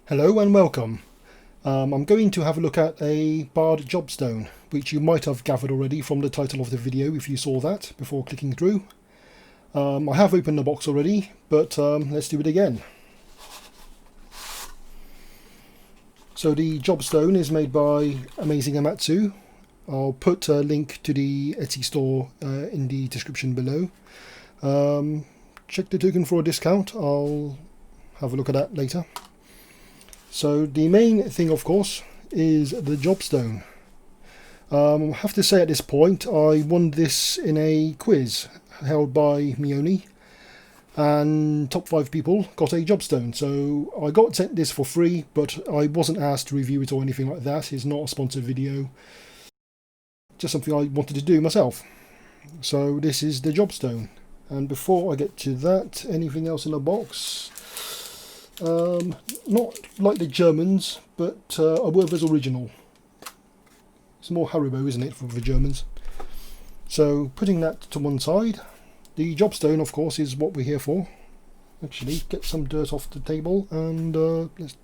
Hello and welcome. I'm going to have a look at a barred Jobstone, which you might have gathered already from the title of the video if you saw that before clicking through. I have opened the box already, but let's do it again. So the Jobstone is made by AmazingAmatsu. I'll put a link to the Etsy store in the description below. Check the token for a discount. I'll have a look at that later. So the main thing, of course, is the Jobstone. I have to say at this point, I won this in a quiz held by Meoni, and top 5 people got a Jobstone. So I got sent this for free, but I wasn't asked to review it or anything like that. It's not a sponsored video, just something I wanted to do myself. So this is the Jobstone. And before I get to that, anything else in the box? Not like the Germans, but a Werther's original. It's more Haribo, isn't it, for the Germans? So putting that to one side, the Jobstone, of course, is what we're here for. Actually, get some dirt off the table and let's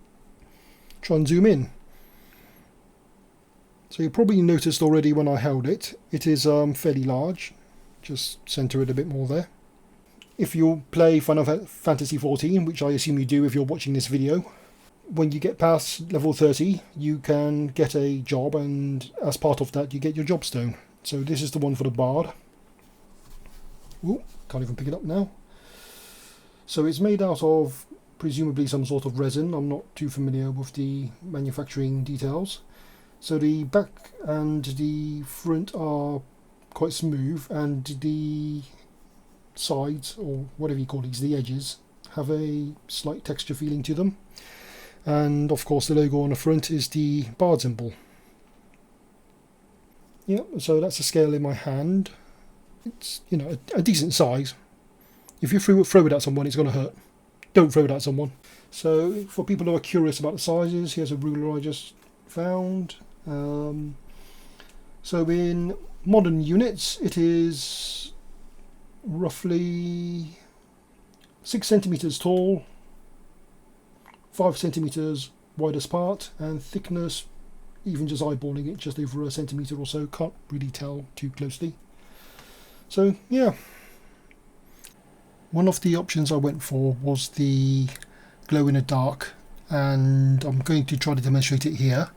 try and zoom in. So you probably noticed already when I held it, it is fairly large. Just centre it a bit more there. If you play Final Fantasy XIV, which I assume you do if you're watching this video, when you get past level 30, you can get a job, and as part of that, you get your Jobstone. So this is the one for the Bard. Ooh, can't even pick it up now. So it's made out of presumably some sort of resin. I'm not too familiar with the manufacturing details. So the back and the front are quite smooth, and the sides, or whatever you call these, the edges, have a slight texture feeling to them. And of course the logo on the front is the Bard symbol. Yeah, so that's a scale in my hand. It's, you know, a decent size. If you throw it at someone, it's going to hurt. Don't throw it at someone. So for people who are curious about the sizes, here's a ruler I just found. So in modern units, it is roughly 6 centimeters tall, 5 centimeters widest part, and thickness, even just eyeballing it, just over a centimeter or so. Can't really tell too closely. So yeah, one of the options I went for was the glow in the dark, and I'm going to try to demonstrate it here.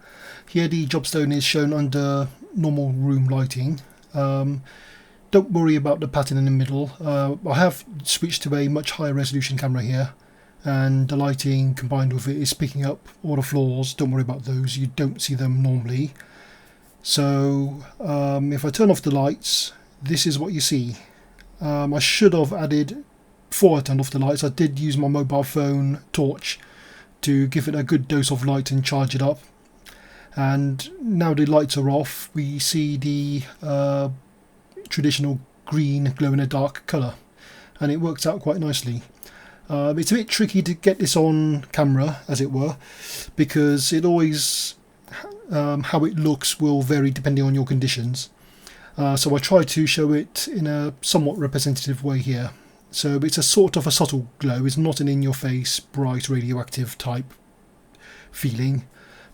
Here the Jobstone is shown under normal room lighting. Don't worry about the pattern in the middle. I have switched to a much higher resolution camera here, and the lighting combined with it is picking up all the flaws. Don't worry about those, you don't see them normally. So if I turn off the lights, this is what you see. I should have added, before I turned off the lights, I did use my mobile phone torch to give it a good dose of light and charge it up. And now the lights are off, we see the traditional green glow-in-the-dark colour, and it works out quite nicely. It's a bit tricky to get this on camera, as it were, because it always how it looks will vary depending on your conditions. So I try to show it in a somewhat representative way here. So it's a sort of a subtle glow. It's not an in-your-face, bright, radioactive type feeling,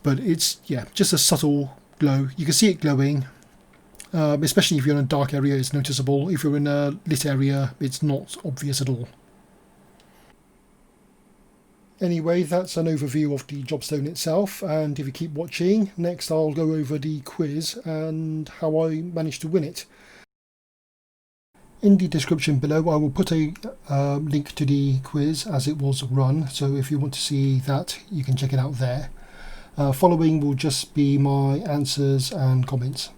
but it's, yeah, just a subtle glow. You can see it glowing. Especially if you're in a dark area, it's noticeable. If you're in a lit area, it's not obvious at all. Anyway, that's an overview of the Jobstone itself, and if you keep watching, next I'll go over the quiz and how I managed to win it. In the description below I will put a link to the quiz as it was run, so if you want to see that you can check it out there. Following will just be my answers and comments.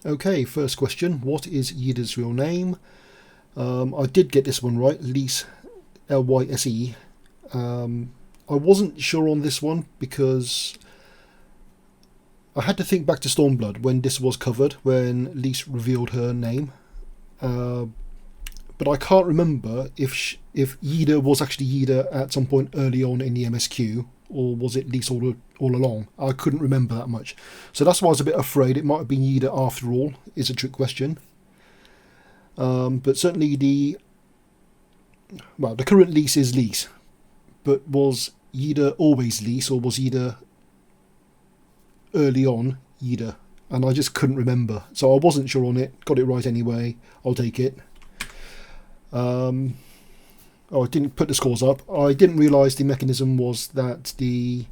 Okay, first question, what is Yida's real name? I did get this one right, Lyse, L-Y-S-E. I wasn't sure on this one because I had to think back to Stormblood when this was covered, when Lyse revealed her name. But I can't remember if Yida was actually Yida at some point early on in the MSQ, or was it Lyse all along? I couldn't remember that much. So that's why I was a bit afraid it might have been Yida after all. It's a trick question. But certainly the current Lyse is Lyse. but was either always Lise or was either early on either, and I just couldn't remember, so I wasn't sure on it. Got it right anyway. I'll take it. Oh, I didn't put the scores up. I didn't realise the mechanism was that the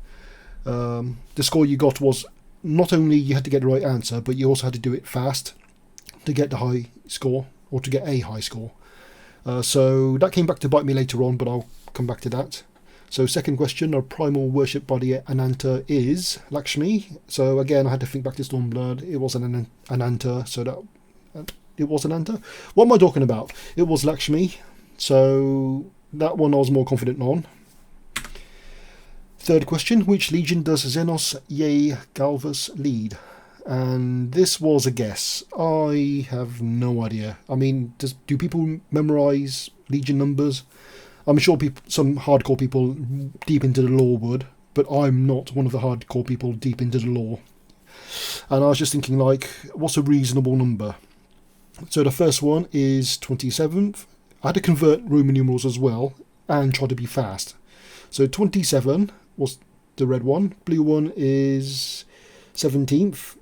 score you got was not only you had to get the right answer, but you also had to do it fast to get the high score, or to get a high score. So that came back to bite me later on, but I'll come back to that. So second question, a primal worship by the Ananta is Lakshmi. So again, I had to think back to Stormblood. It was an Ananta, so that it was Ananta. What am I talking about? It was Lakshmi. So that one I was more confident on. Third question, which legion does Xenos Ye Galvus lead? And this was a guess. I have no idea. I mean, do people memorise legion numbers? I'm sure some hardcore people deep into the lore would, but I'm not one of the hardcore people deep into the lore. And I was just thinking, like, what's a reasonable number? So the first one is 27th. I had to convert Roman numerals as well and try to be fast. So 27 was the red one. Blue one is 17th.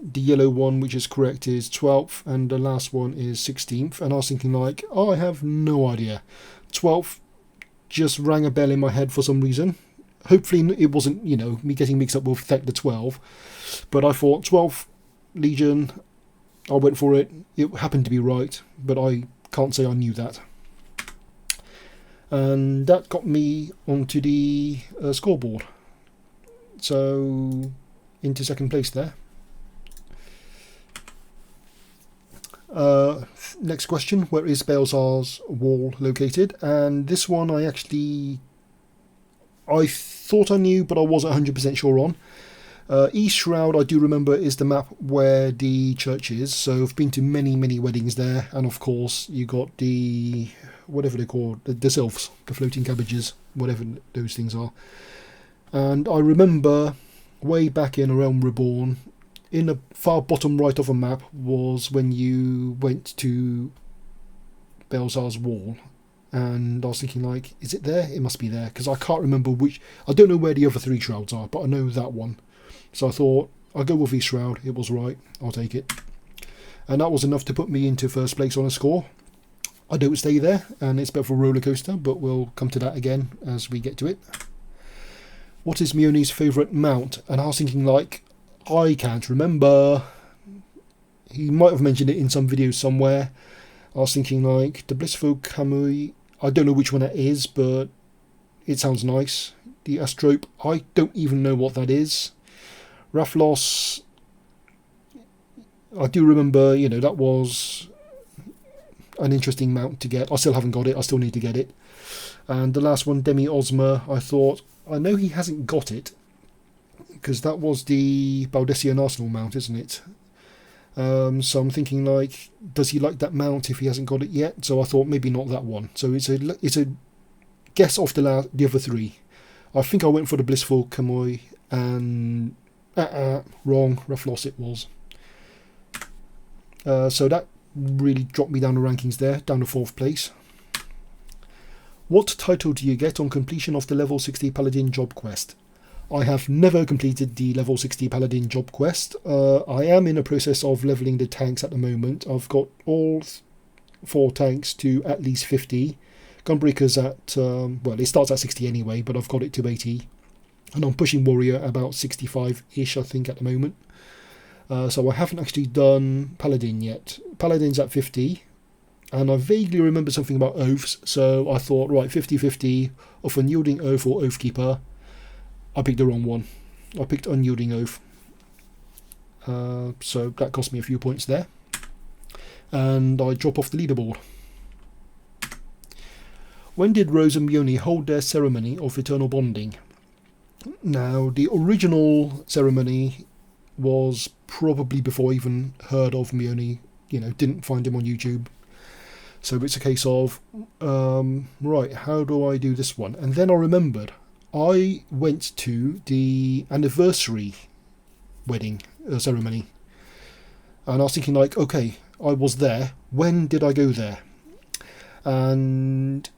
The yellow one, which is correct, is 12th, and the last one is 16th. And I was thinking, like, I have no idea. 12th just rang a bell in my head for some reason. Hopefully it wasn't, me getting mixed up with Thek the 12. But I thought 12th Legion, I went for it. It happened to be right, but I can't say I knew that. And that got me onto the scoreboard. So into second place there. Next question, where is Baelsar's wall located? And this one I thought I knew, but I wasn't 100% sure on. East Shroud, I do remember, is the map where the church is. So I've been to many weddings there, and of course you got the, whatever they're called, the sylphs, the floating cabbages, whatever those things are. And I remember way back in A Realm Reborn, in the far bottom right of a map was when you went to Baelsar's wall, and I was thinking, like, is it there? It must be there, because I can't remember which. I don't know where the other three shrouds are, but I know that one. So I thought, I'll go with East Shroud. It was right. I'll take it. And that was enough to put me into first place on a score. I don't stay there, and it's a bit of a roller coaster, but we'll come to that again as we get to it. What is Meoni's favourite mount? And I was thinking, like, I can't remember. He might have mentioned it in some videos somewhere. I was thinking, like, the Blissful Kamui. I don't know which one that is, but it sounds nice. The Astrope, I don't even know what that is. Rathlos, I do remember, that was an interesting mount to get. I still haven't got it. I still need to get it. And the last one, Demi Osma, I thought, I know he hasn't got it, because that was the Baldessian Arsenal mount, isn't it? So I'm thinking, like, does he like that mount if he hasn't got it yet? So I thought maybe not that one. So it's a guess off the other three. I think I went for the Blissful Kamui, and wrong, Rathlos it was. So that really dropped me down the rankings there, down to 4th place. What title do you get on completion of the level 60 Paladin job quest? I have never completed the level 60 Paladin job quest. I am in a process of leveling the tanks at the moment. I've got all 4 tanks to at least 50. Gunbreaker's at, well, it starts at 60 anyway, but I've got it to 80. And I'm pushing Warrior about 65-ish, I think, at the moment. So I haven't actually done Paladin yet. Paladin's at 50. And I vaguely remember something about oaths, so I thought, right, 50-50, of Unyielding Oath or Oathkeeper. I picked the wrong one. I picked Unyielding Oath. So that cost me a few points there. And I drop off the leaderboard. When did Rose and Meoni hold their ceremony of eternal bonding? Now, the original ceremony was probably before I even heard of Meoni, didn't find him on YouTube. So it's a case of, right, how do I do this one? And then I remembered, I went to the anniversary wedding ceremony. And I was thinking, like, okay, I was there. When did I go there? And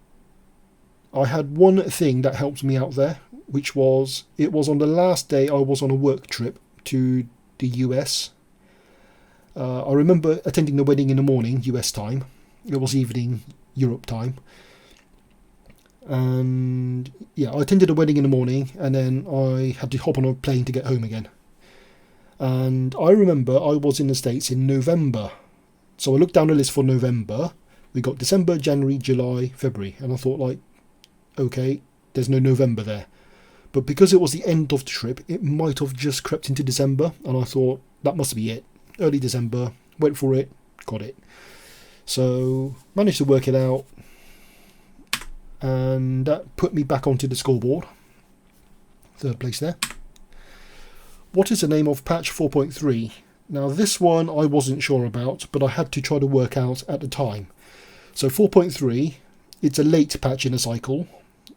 I had one thing that helped me out there, which was, it was on the last day I was on a work trip to the US. I remember attending the wedding in the morning, US time. It was evening, Europe time. And yeah, I attended a wedding in the morning, and then I had to hop on a plane to get home again. And I remember I was in the States in November. So I looked down the list for November. We got December, January, July, February. And I thought, like, okay, there's no November there. But because it was the end of the trip, it might have just crept into December. And I thought, that must be it. Early December, went for it, got it. So managed to work it out. And that put me back onto the scoreboard. Third place there. What is the name of patch 4.3? Now this one I wasn't sure about, but I had to try to work out at the time. So 4.3, it's a late patch in a cycle,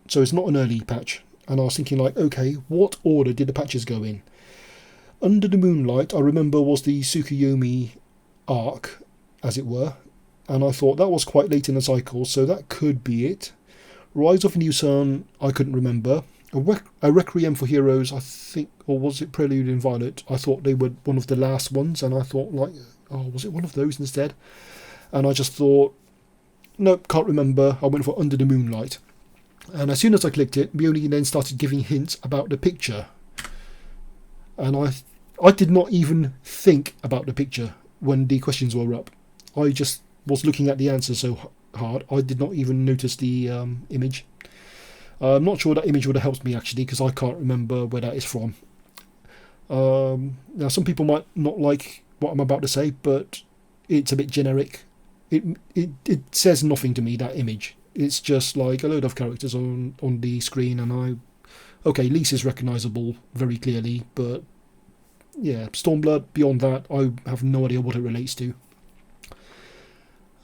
so it's not an early patch. And I was thinking, like, okay, what order did the patches go in? Under the Moonlight, I remember, was the Tsukuyomi arc, as it were. And I thought that was quite late in the cycle, so that could be it. Rise of a New Sun, I couldn't remember. A Requiem for Heroes, I think, or was it Prelude in Violet? I thought they were one of the last ones, and I thought, like, oh, was it one of those instead? And I just thought, nope, can't remember. I went for Under the Moonlight. And as soon as I clicked it, Meoni then started giving hints about the picture. And I did not even think about the picture when the questions were up. I just was looking at the answer so hard, I did not even notice the image. I'm not sure that image would have helped me, actually, because I can't remember where that is from. Now, some people might not like what I'm about to say, but it's a bit generic. It says nothing to me, that image. It's just like a load of characters on the screen, and okay, Lise is recognisable very clearly, but yeah, Stormblood, beyond that, I have no idea what it relates to.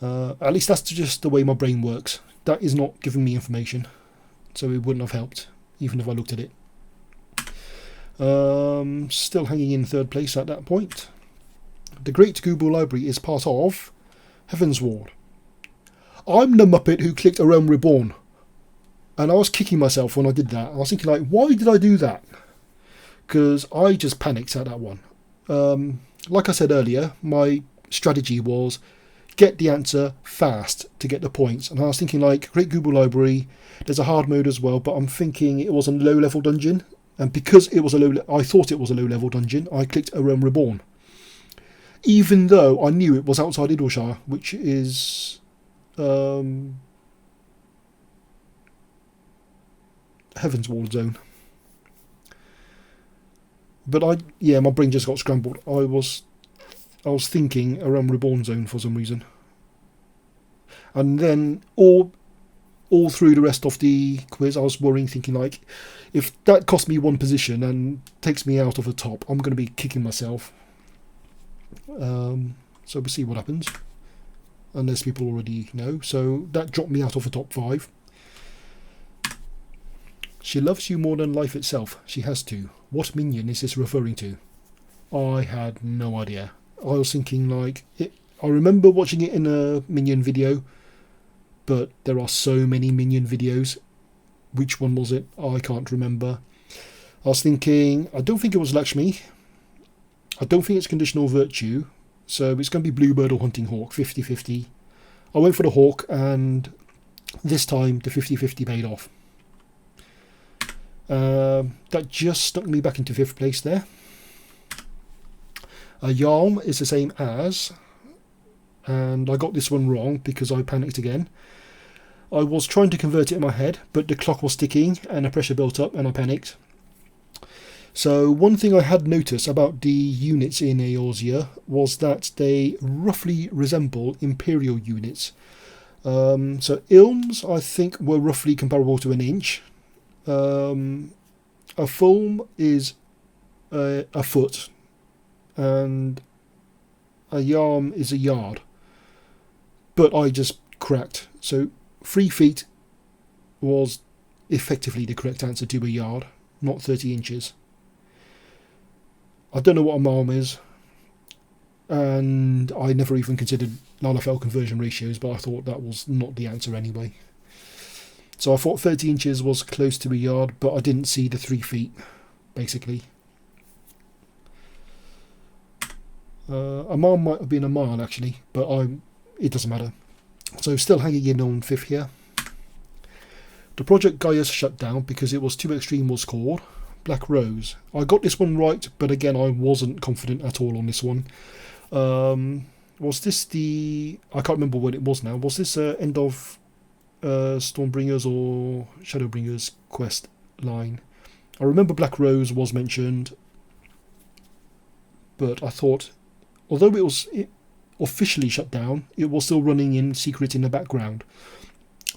At least that's just the way my brain works. That is not giving me information, so it wouldn't have helped, even if I looked at it. Still hanging in third place at that point. The Great Google Library is part of Heavensward. I'm the Muppet who clicked A Realm Reborn, and I was kicking myself when I did that. I was thinking, like, why did I do that? Because I just panicked at that one. Like I said earlier, my strategy was get the answer fast to get the points, and I was thinking, like, Great Google Library, there's a hard mode as well, but I'm thinking it was a low level dungeon, and because it was I thought it was a low level dungeon, I clicked A Realm Reborn, even though I knew it was outside Idleshire, which is Heavensward zone. But my brain just got scrambled. I was thinking A Realm Reborn zone for some reason, and then all through the rest of the quiz, I was worrying, thinking, like, if that cost me one position and takes me out of the top, I'm going to be kicking myself. So we'll see what happens, unless people already know. So that dropped me out of the top 5. She loves you more than life itself. She has to. What minion is this referring to? I had no idea. I was thinking, like, I remember watching it in a minion video, but there are so many minion videos. Which one was it? I can't remember. I was thinking, I don't think it was Lakshmi. I don't think it's Conditional Virtue. So it's going to be Bluebird or Hunting Hawk, 50-50. I went for the Hawk, and this time the 50-50 paid off. That just stuck me back into 5th place there. Yalm is the same as, and I got this one wrong because I panicked again. I was trying to convert it in my head, but the clock was ticking and the pressure built up and I panicked. So one thing I had noticed about the units in Eorzea was that they roughly resemble Imperial units. So Ilms, I think, were roughly comparable to an inch. A Fulm is a foot, and a Yarm is a yard. But I just cracked. So 3 feet was effectively the correct answer to a yard, not 30 inches. I don't know what a marm is, and I never even considered Lalafell conversion ratios, but I thought that was not the answer anyway. So I thought 30 inches was close to a yard, but I didn't see the 3 feet, basically. A mile might have been a mile, actually, but it doesn't matter. So still hanging in on 5th here. The Project Gaius shut down because it was too extreme was called. Black Rose. I got this one right, but again, I wasn't confident at all on this one. Was this the... I can't remember what it was now. Was this end of Stormbringers or Shadowbringers quest line? I remember Black Rose was mentioned, but I thought, although it was officially shut down, it was still running in secret in the background.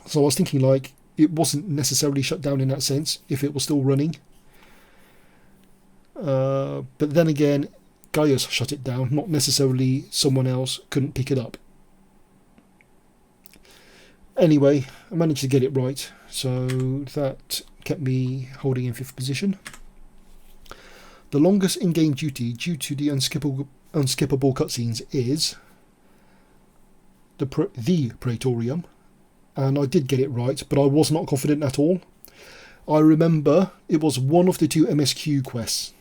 So I was thinking, like, it wasn't necessarily shut down in that sense, if it was still running. But then again, Gaius shut it down, not necessarily someone else couldn't pick it up. Anyway, I managed to get it right, so that kept me holding in 5th position. The longest in-game duty due to the unskippable cutscenes is the Praetorium, and I did get it right, but I was not confident at all. I remember it was one of the 2 MSQ quests,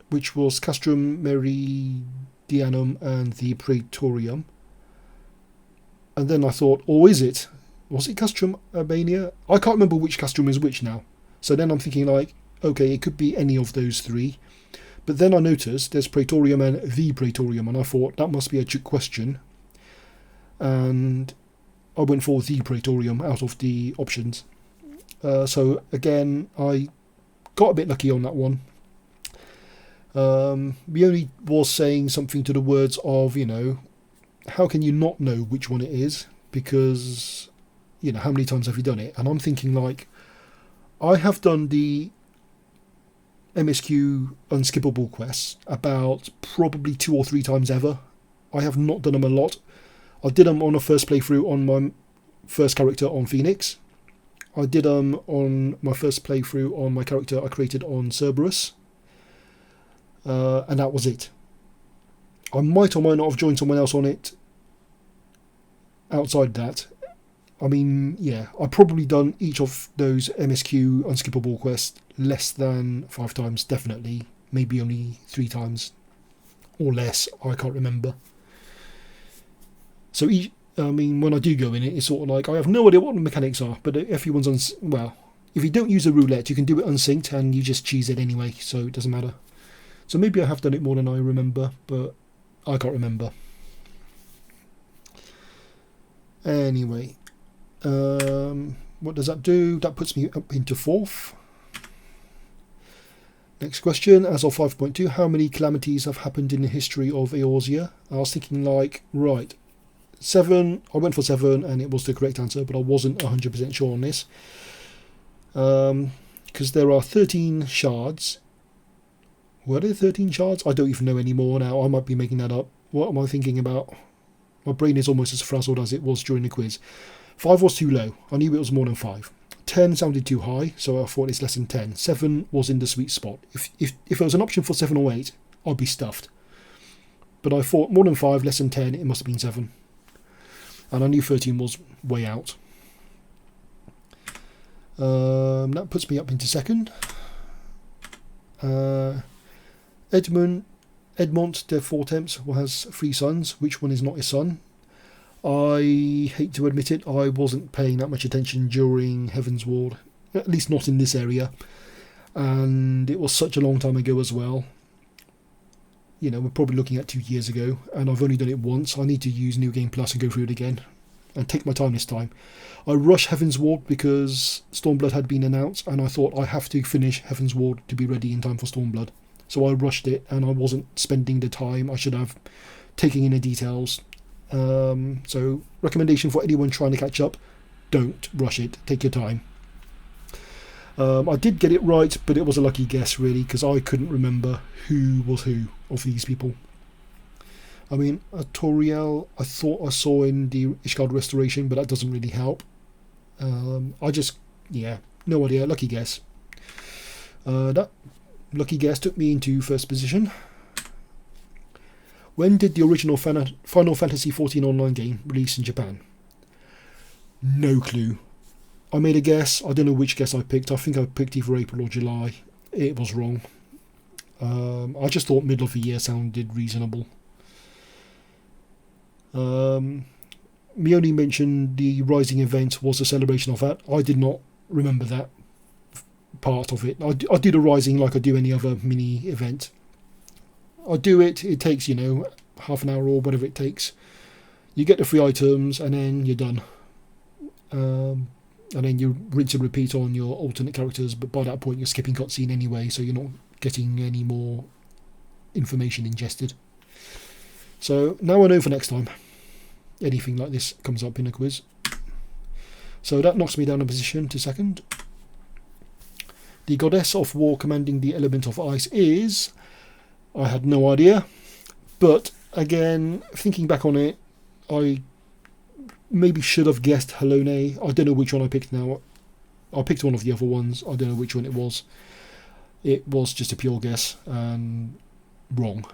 which was Castrum Meridianum and the Praetorium. And then I thought, oh, is it? Was it Castrum Albania? I can't remember which Castrum is which now. So then I'm thinking, like, okay, it could be any of those 3. But then I noticed there's Praetorium and the Praetorium, and I thought that must be a trick question. And I went for the Praetorium out of the options. So again, I got a bit lucky on that one. Meoni was saying something to the words of, you know, how can you not know which one it is? Because, you know, how many times have you done it? And I'm thinking, like, I have done the MSQ unskippable quests about probably 2 or 3 times ever. I have not done them a lot. I did them on a first playthrough on my first character on Phoenix. I did them on my first playthrough on my character I created on Cerberus. And that was it. I might or might not have joined someone else on it outside that. I mean, yeah, I've probably done each of those MSQ unskippable quests less than 5 times, definitely. Maybe only 3 times or less, I can't remember. So, when I do go in it, it's sort of like, I have no idea what the mechanics are, but if everyone's if you don't use a roulette, you can do it unsynced and you just cheese it anyway, so it doesn't matter. So maybe I have done it more than I remember, but I can't remember. Anyway, what does that do? That puts me up into 4th. Next question, as of 5.2, how many calamities have happened in the history of Eorzea? I was thinking, like, right, 7, I went for 7 and it was the correct answer, but I wasn't 100% sure on this. Because there are 13 shards. Were there 13 shards? I don't even know anymore now. I might be making that up. What am I thinking about? My brain is almost as frazzled as it was during the quiz. 5 was too low. I knew it was more than 5. 10 sounded too high, so I thought it's less than 10. 7 was in the sweet spot. If there was an option for 7 or 8, I'd be stuffed. But I thought more than 5, less than 10, it must have been 7. And I knew 13 was way out. That puts me up into 2nd. Edmont de Fortemps has 3 sons. Which one is not his son? I hate to admit it, I wasn't paying that much attention during Heaven's Ward, at least not in this area, and it was such a long time ago as well. You know, we're probably looking at 2 years ago, and I've only done it once. I need to use New Game Plus and go through it again, and take my time this time. I rushed Heaven's Ward because Stormblood had been announced, and I thought I have to finish Heaven's Ward to be ready in time for Stormblood. So I rushed it, and I wasn't spending the time I should have taking in the details. So recommendation for anyone trying to catch up, don't rush it, take your time. I did get it right, but it was a lucky guess really, because I couldn't remember who was who of these people. I mean, Toriel I thought I saw in the Ishgard Restoration, but that doesn't really help. No idea, lucky guess. That lucky guess took me into 1st position. When did the original Final Fantasy XIV online game release in Japan? No clue. I made a guess. I don't know which guess I picked. I think I picked either April or July. It was wrong. I just thought middle of the year sounded reasonable. Meoni mentioned the Rising event was a celebration of that. I did not remember that part of it. I do the Rising like I do any other mini event. I do it. It takes, half an hour or whatever it takes. You get the 3 items and then you're done. And then you rinse and repeat on your alternate characters, but by that point you're skipping cutscene anyway, so you're not getting any more information ingested. So now I know for next time anything like this comes up in a quiz. So that knocks me down a position to second. The goddess of war commanding the element of ice is... I had no idea, but again, thinking back on it, I maybe should have guessed Halone. I don't know which one I picked now. I picked one of the other ones. I don't know which one it was. It was just a pure guess and wrong.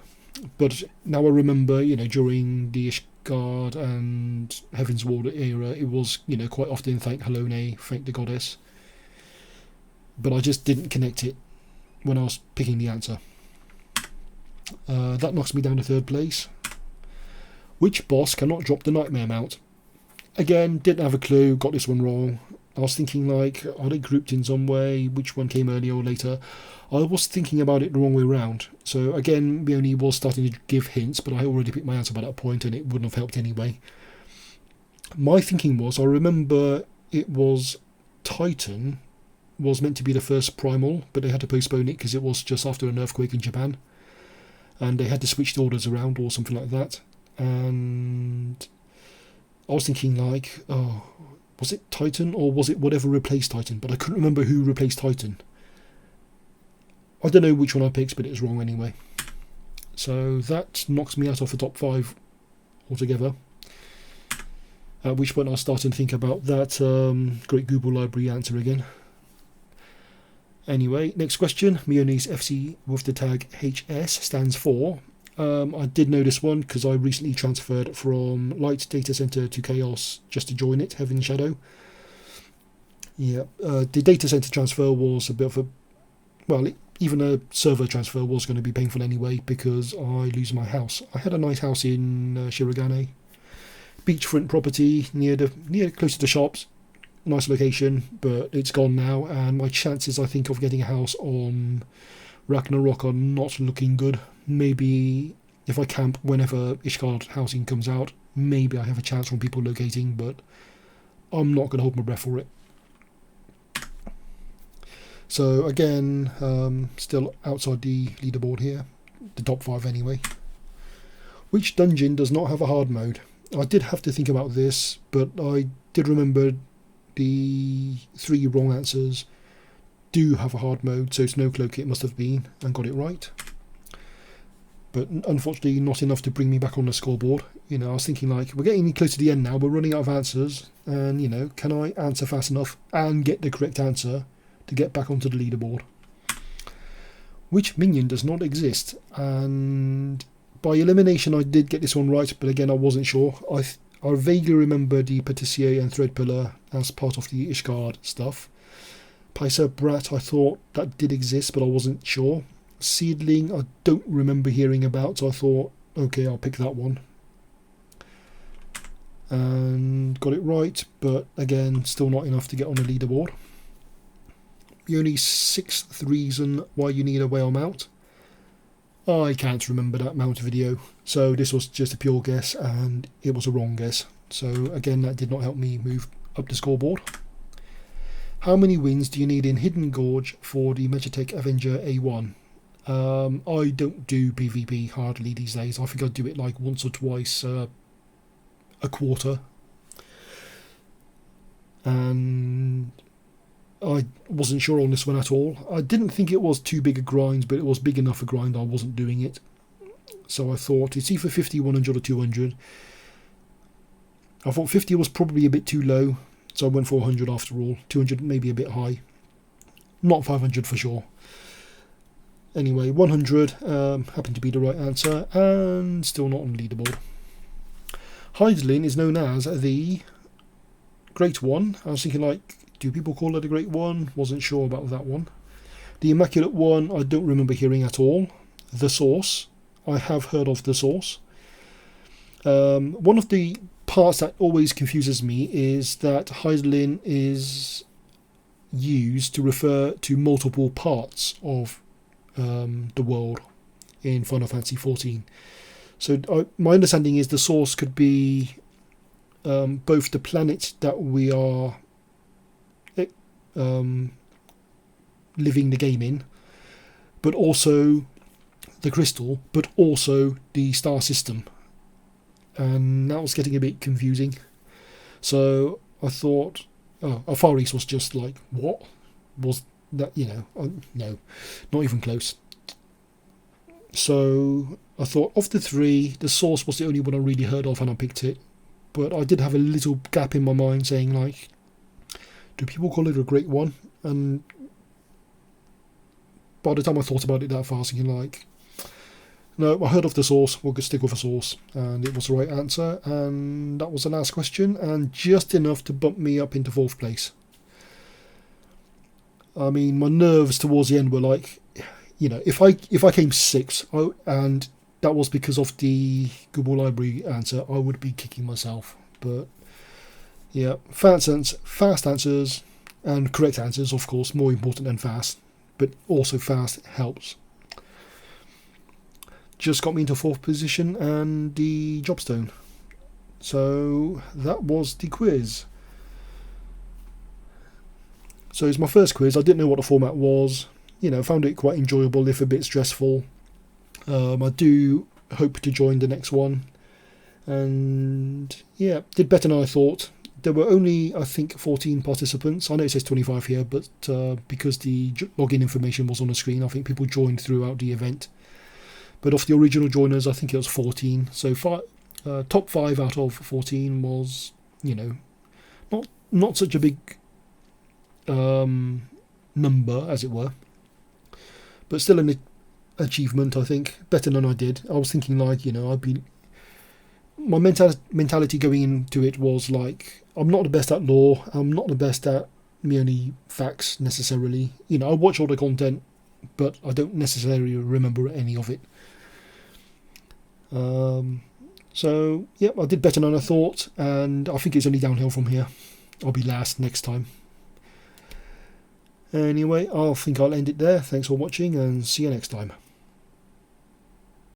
But now I remember, during the Ishgard and Heaven's Ward era, it was, quite often thank Halone, thank the goddess. But I just didn't connect it when I was picking the answer. That knocks me down to third place. Which boss cannot drop the Nightmare Mount? Again, didn't have a clue, got this one wrong. I was thinking are they grouped in some way? Which one came earlier or later? I was thinking about it the wrong way around. So again, Meoni was starting to give hints, but I already picked my answer by that point and it wouldn't have helped anyway. My thinking was, I remember it was Titan was meant to be the first primal, but they had to postpone it because it was just after an earthquake in Japan. And they had to switch the orders around or something like that. And I was thinking was it Titan or was it whatever replaced Titan? But I couldn't remember who replaced Titan. I don't know which one I picked, but it was wrong anyway. So that knocks me out of the top 5 altogether. At which point I started to think about that Great Google Library answer again. Anyway, next question. Meoni's FC with the tag HS stands for. I did know this one because I recently transferred from Light Data Center to Chaos just to join it, Heaven Shadow. Yeah, the data center transfer was a bit of a... Well, even a server transfer was going to be painful anyway because I lose my house. I had a nice house in Shirogane. Beachfront property, close to the shops. Nice location, but it's gone now, and my chances, I think, of getting a house on Ragnarok are not looking good. Maybe if I camp whenever Ishgard housing comes out, maybe I have a chance from people locating, but I'm not going to hold my breath for it. So again, still outside the leaderboard here, the top 5 anyway. Which dungeon does not have a hard mode? I did have to think about this, but I did remember the 3 wrong answers do have a hard mode, so Snow Cloak it must have been, and got it right. But unfortunately not enough to bring me back on the scoreboard. I was thinking we're getting close to the end now, we're running out of answers, and can I answer fast enough and get the correct answer to get back onto the leaderboard? Which minion does not exist? And by elimination I did get this one right, but again I wasn't sure. I vaguely remember the Patissier and Threadpillar as part of the Ishgard stuff. Paisa Brat I thought that did exist, but I wasn't sure. Seedling I don't remember hearing about, so I thought, okay, I'll pick that one. And got it right, but again, still not enough to get on the leaderboard. The only 6th reason why you need a whale mount. I can't remember that mount video, so this was just a pure guess and it was a wrong guess. So again, that did not help me move up the scoreboard. How many wins do you need in Hidden Gorge for the Magitech Avenger A1? I don't do PvP hardly these days. I think I do it once or twice a quarter. And I wasn't sure on this one at all. I didn't think it was too big a grind, but it was big enough a grind I wasn't doing it. So I thought it's either 50, 100 or 200. I thought 50 was probably a bit too low, so I went for 100 after all. 200 maybe a bit high. Not 500 for sure. Anyway, 100 happened to be the right answer, and still not on the leaderboard. Hydaelyn is known as the Great One. I was thinking Do people call it a Great One? Wasn't sure about that one. The Immaculate One, I don't remember hearing at all. The Source, I have heard of the Source. One of the parts that always confuses me is that Hydaelyn is used to refer to multiple parts of the world in Final Fantasy XIV. So my understanding is the source could be both the planet that we are living the game in, but also the crystal, but also the star system. And that was getting a bit confusing. So I thought, Far East was just like, what? Was that, no, not even close. So I thought, of the three, the source was the only one I really heard of, and I picked it. But I did have a little gap in my mind saying, like, do people call it a Great One? And by the time I thought about it that far, I was thinking, like, no, I heard of the source, we'll stick with the source. And it was the right answer, and that was the last question, and just enough to bump me up into 4th place. I mean, my nerves towards the end were like, if I came 6th, and that was because of the Google Library answer, I would be kicking myself. But yeah, fast answers and correct answers, of course, more important than fast, but also fast helps. Just got me into 4th position and the Jobstone. So that was the quiz. So it's my first quiz. I didn't know what the format was. Found it quite enjoyable, if a bit stressful. I do hope to join the next one. And yeah, did better than I thought. There were only, I think, 14 participants. I know it says 25 here, but because the login information was on the screen, I think people joined throughout the event. But of the original joiners, I think it was 14. So top 5 out of 14 was, not such a big number, as it were. But still an achievement, I think. Better than I did. I was thinking, like, my mentality going into it was like, I'm not the best at lore. I'm not the best at Meoni facts, necessarily. I watch all the content, but I don't necessarily remember any of it. So yeah, I did better than I thought, and I think it's only downhill from here. I'll be last next time. Anyway, I think I'll end it there. Thanks for watching, and see you next time.